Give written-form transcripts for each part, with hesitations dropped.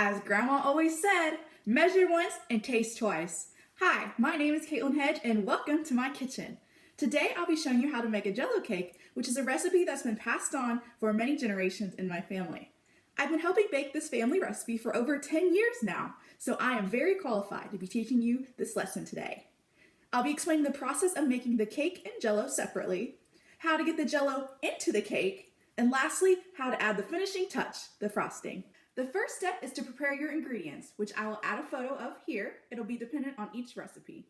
As Grandma always said, measure once and taste twice. Hi, my name is Caitlin Hedge and welcome to my kitchen. Today I'll be showing you how to make a Jell-O cake, which is a recipe that's been passed on for many generations in my family. I've been helping bake this family recipe for over 10 years now, so I am very qualified to be teaching you this lesson today. I'll be explaining the process of making the cake and Jell-O separately, how to get the Jell-O into the cake, and lastly, how to add the finishing touch, the frosting. The first step is to prepare your ingredients, which I will add a photo of here. It'll be dependent on each recipe.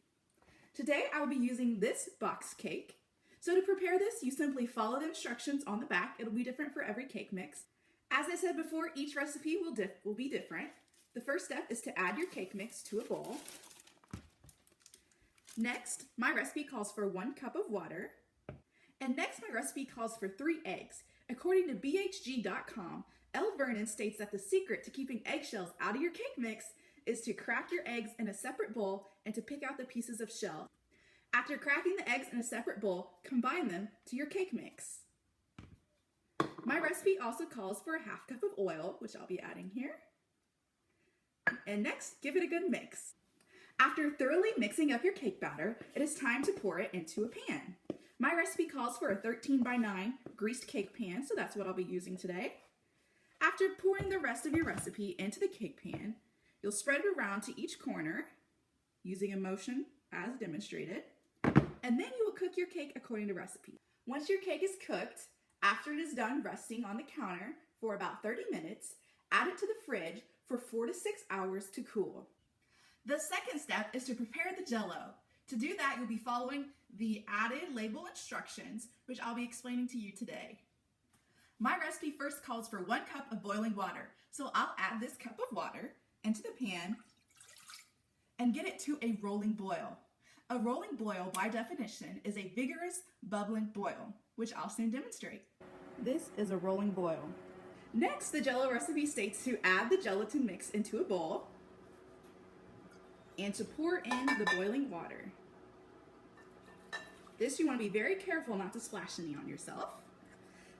Today I will be using this box cake. So to prepare this, you simply follow the instructions on the back. It'll be different for every cake mix. As I said before, each recipe will be different. The first step is to add your cake mix to a bowl. Next, my recipe calls for 1 cup of water. And next, my recipe calls for 3 eggs. According to BHG.com, Elle Vernon states that the secret to keeping eggshells out of your cake mix is to crack your eggs in a separate bowl and to pick out the pieces of shell. After cracking the eggs in a separate bowl, combine them to your cake mix. My recipe also calls for a 1/2 cup of oil, which I'll be adding here. And next, give it a good mix. After thoroughly mixing up your cake batter, it is time to pour it into a pan. My recipe calls for a 13x9 greased cake pan, so that's what I'll be using today. After pouring the rest of your recipe into the cake pan, you'll spread it around to each corner using a motion as demonstrated, and then you will cook your cake according to recipe. Once your cake is cooked, after it is done resting on the counter for about 30 minutes, add it to the fridge for 4 to 6 hours to cool. The second step is to prepare the Jell-O. To do that, you'll be following the added label instructions, which I'll be explaining to you today. My recipe first calls for 1 cup of boiling water, so I'll add this cup of water into the pan and get it to a rolling boil. A rolling boil, by definition, is a vigorous, bubbling boil, which I'll soon demonstrate. This is a rolling boil. Next, the Jell-O recipe states to add the gelatin mix into a bowl and to pour in the boiling water. This you want to be very careful not to splash any on yourself.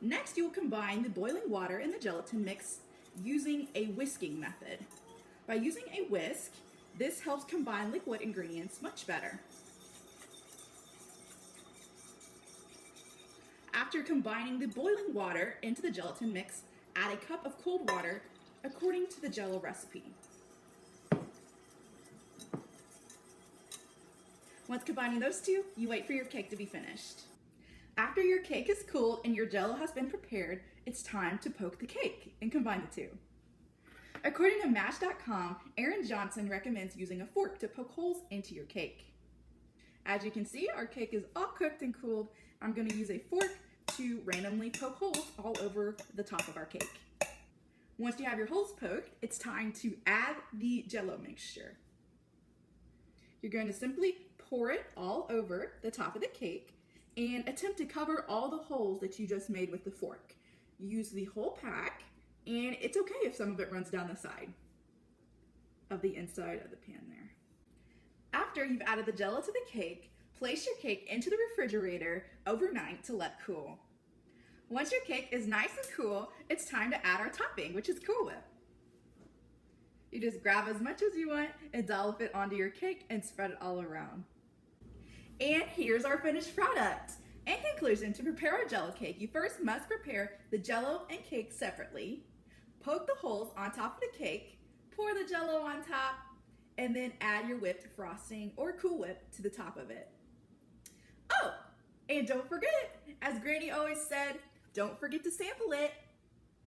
Next, you will combine the boiling water and the gelatin mix using a whisking method. By using a whisk, this helps combine liquid ingredients much better. After combining the boiling water into the gelatin mix, add a cup of cold water according to the Jell-O recipe. Once combining those two, you wait for your cake to be finished. After your cake is cooled and your Jell-O has been prepared, it's time to poke the cake and combine the two. According to Match.com, Aaron Johnson recommends using a fork to poke holes into your cake. As you can see, our cake is all cooked and cooled. I'm going to use a fork to randomly poke holes all over the top of our cake. Once you have your holes poked, it's time to add the Jell-O mixture. You're going to simply pour it all over the top of the cake and attempt to cover all the holes that you just made with the fork. Use the whole pack, and it's okay if some of it runs down the side of the inside of the pan there. After you've added the Jell-O to the cake, place your cake into the refrigerator overnight to let cool. Once your cake is nice and cool, it's time to add our topping, which is Cool Whip. You just grab as much as you want and dollop it onto your cake and spread it all around. And here's our finished product. In conclusion, to prepare our Jell-O cake, you first must prepare the Jell-O and cake separately, poke the holes on top of the cake, pour the Jell-O on top, and then add your whipped frosting or Cool Whip to the top of it. Oh, and don't forget, as Granny always said, don't forget to sample it.